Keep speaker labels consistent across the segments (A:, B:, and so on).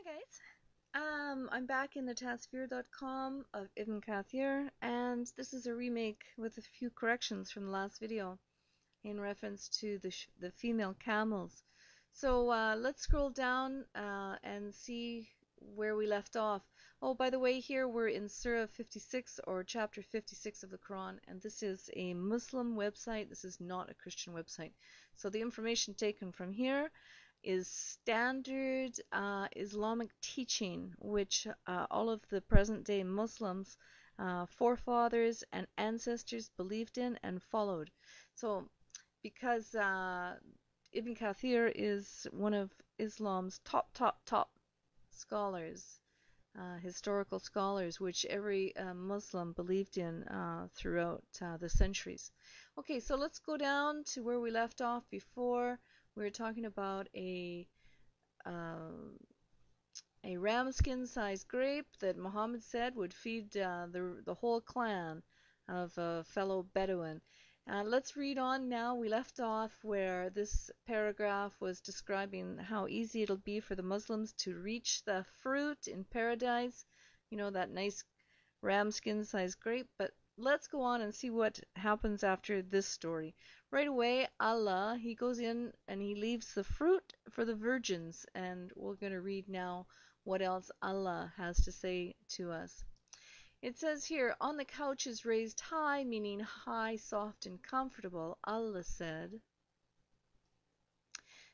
A: Guys, I'm back in the tasphere.com of Ibn Kathir, and this is a remake with a few corrections from the last video in reference to the female camels. So let's scroll down and see where we left off. Oh, by the way, here we're in Surah 56 or chapter 56 of the Quran, and this is a Muslim website. This is not a Christian website. So the information taken from here is standard Islamic teaching, which all of the present day Muslims, forefathers, and ancestors believed in and followed. So, because Ibn Kathir is one of Islam's top scholars, historical scholars, which every Muslim believed in throughout the centuries. Okay, so let's go down to where we left off before. We were talking about uh, a ramskin-sized grape that Muhammad said would feed the whole clan of a fellow Bedouin. Let's read on now. We left off where this paragraph was describing how easy it'll be for the Muslims to reach the fruit in paradise. You know, that nice ramskin-sized grape. But let's go on and see what happens after this story. Right away, Allah, He goes in and He leaves the fruit for the virgins. And we're going to read now what else Allah has to say to us. It says here, on the couches raised high, meaning high, soft, and comfortable, Allah said,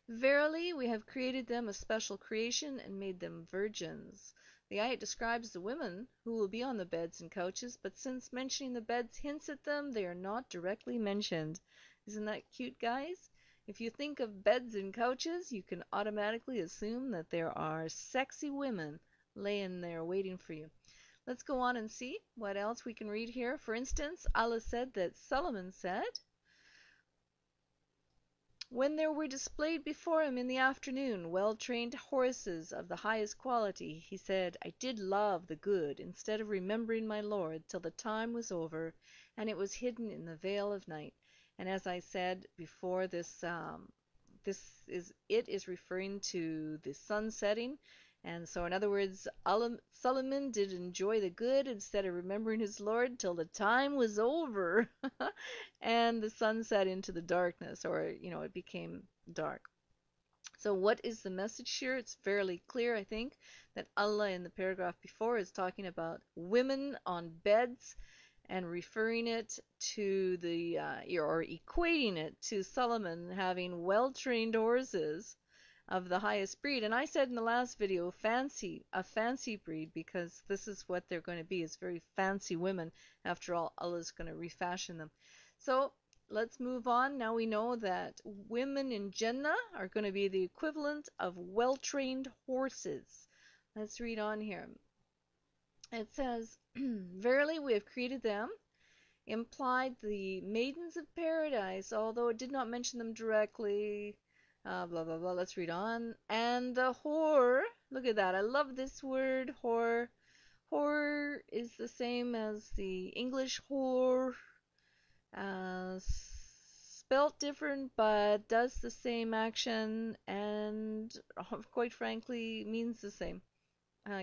A: Verily, we have created them a special creation and made them virgins. The ayat describes the women who will be on the beds and couches, but since mentioning the beds hints at them, they are not directly mentioned. Isn't that cute, guys? If you think of beds and couches, you can automatically assume that there are sexy women laying there waiting for you. Let's go on and see what else we can read here. For instance, Allah said that Solomon said, when there were displayed before him in the afternoon well-trained horses of the highest quality, he said, I did love the good instead of remembering my Lord till the time was over and it was hidden in the veil of night. And as I said before, this is referring to the sun setting. And so, in other words, Solomon did enjoy the good instead of remembering his Lord till the time was over and the sun set into the darkness, or, it became dark. So, what is the message here? It's fairly clear, I think, that Allah in the paragraph before is talking about women on beds and referring it to or equating it to Solomon having well-trained horses of the highest breed. And I said in the last video, a fancy breed, because this is what they're going to be, is very fancy women. After all, Allah's going to refashion them. So let's move on. Now we know that women in Jannah are going to be the equivalent of well-trained horses. Let's read on here. It says, Verily we have created them, implied the maidens of paradise, although it did not mention them directly. Blah, blah, blah. Let's read on. And the whore, look at that. I love this word, whore. Whore is the same as the English whore. Spelt different, but does the same action and, quite frankly, means the same.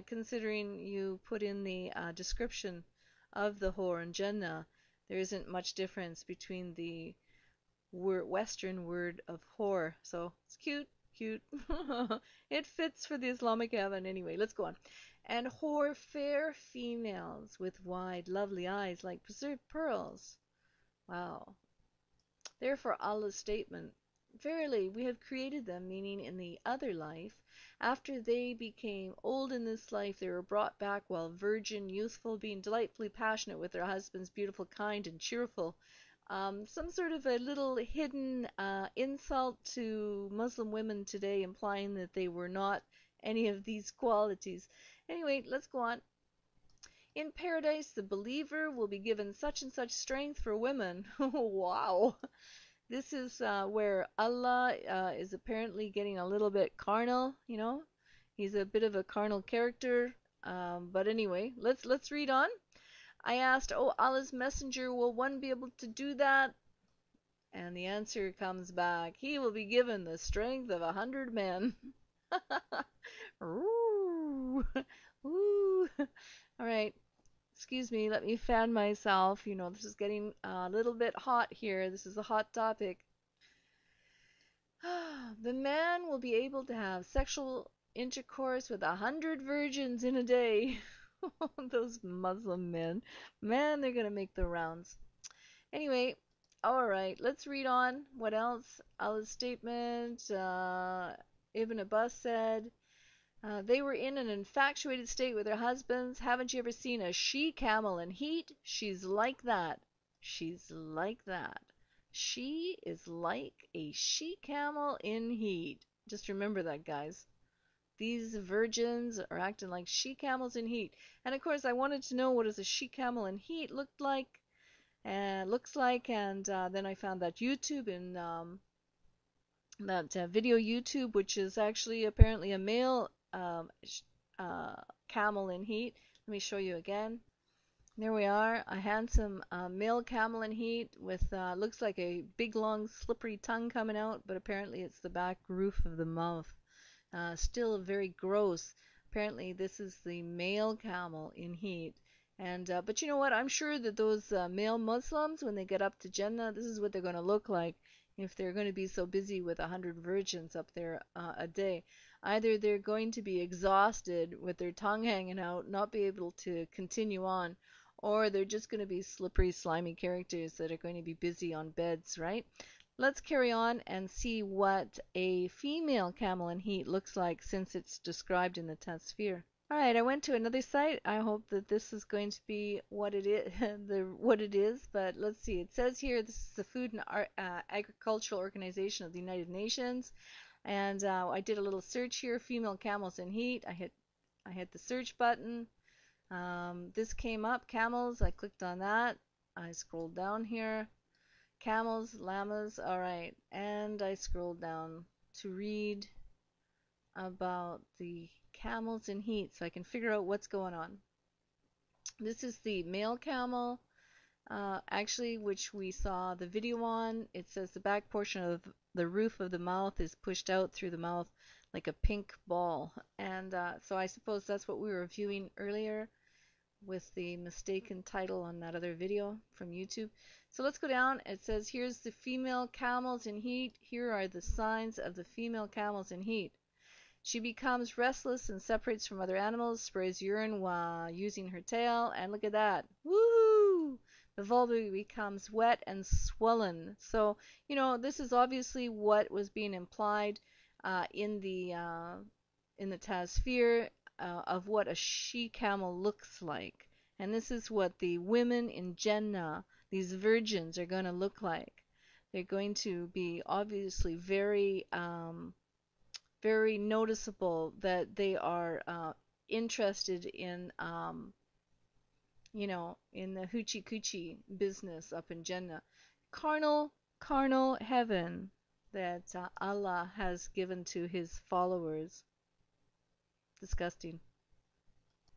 A: Considering you put in the description of the whore in Jannah, there isn't much difference between the Western word of whore. So it's cute. It fits for the Islamic heaven anyway. Let's go on. And whore, fair females with wide, lovely eyes like preserved pearls. Wow. Therefore Allah's statement, Verily, we have created them, meaning in the other life, after they became old in this life, they were brought back while virgin, youthful, being delightfully passionate with their husbands, beautiful, kind, and cheerful. Some sort of a little hidden insult to Muslim women today, implying that they were not any of these qualities. Anyway, let's go on. In paradise, the believer will be given such and such strength for women. Wow. This is where Allah is apparently getting a little bit carnal, He's a bit of a carnal character. But anyway, let's read on. I asked, Oh Allah's messenger, will one be able to do that? And the answer comes back, he will be given the strength of 100 men. Excuse me, let me fan myself. You know, this is getting a little bit hot here. This is a hot topic. The man will be able to have sexual intercourse with 100 virgins in a day. Those Muslim men. Man, they're gonna make the rounds. Anyway, alright, let's read on. What else? Allah's statement. Ibn Abbas said, they were in an infatuated state with their husbands. Haven't you ever seen a she-camel in heat? She's like that. She's like that. She is like a she-camel in heat. Just remember that, guys. These virgins are acting like she-camels in heat. And of course, I wanted to know what does a she-camel in heat looked like, and looks like, and then I found that YouTube in that video YouTube, which is actually apparently a male camel in heat. Let me show you again. There we are, a handsome male camel in heat with looks like a big long slippery tongue coming out, but apparently it's the back roof of the mouth. Still very gross. Apparently this is the male camel in heat. And but you know what? I'm sure that those male Muslims, when they get up to Jannah, this is what they're going to look like if they're going to be so busy with 100 virgins up there a day. Either they're going to be exhausted with their tongue hanging out, not be able to continue on, or they're just going to be slippery, slimy characters that are going to be busy on beds, right? Let's carry on and see what a female camel in heat looks like since it's described in the Tasfir. Alright, I went to another site. I hope that this is going to be what it is, what it is, but let's see. It says here this is the Food and Agricultural Organization of the United Nations, and I did a little search here, female camels in heat. I hit the search button. This came up, camels. I clicked on that. I scrolled down here. Camels, llamas, alright, and I scrolled down to read about the camels in heat so I can figure out what's going on. This is the male camel, actually, which we saw the video on. It says the back portion of the roof of the mouth is pushed out through the mouth like a pink ball. And so I suppose that's what we were viewing earlier with the mistaken title on that other video from YouTube. So let's go down. It says here's the female camels in heat. Here are the signs of the female camels in heat. She becomes restless and separates from other animals, sprays urine while using her tail, and look at that. Woohoo! The vulva becomes wet and swollen. So, you know, this is obviously what was being implied in the Tasfir of what a she-camel looks like. And this is what the women in Jannah, these virgins, are going to look like. They're going to be obviously very very noticeable that they are interested in, you know, in the hoochie coochie business up in Jannah. Carnal heaven that Allah has given to his followers. Disgusting.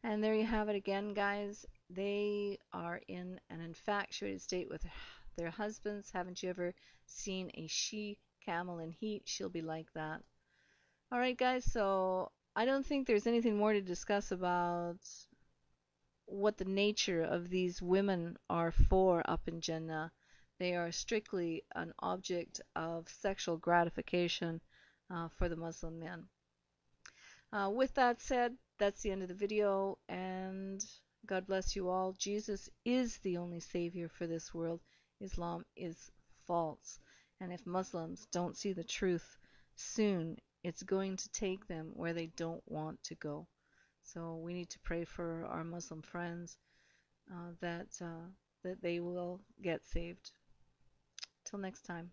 A: And there you have it again, guys. They are in an infatuated state with their husbands. Haven't you ever seen a she camel in heat? She'll be like that. Alright guys, so I don't think there's anything more to discuss about what the nature of these women are for up in Jannah. They are strictly an object of sexual gratification for the Muslim men. With that said, that's the end of the video, and God bless you all. Jesus is the only savior for this world. Islam is false. And if Muslims don't see the truth soon, it's going to take them where they don't want to go. So we need to pray for our Muslim friends that they will get saved. Till next time.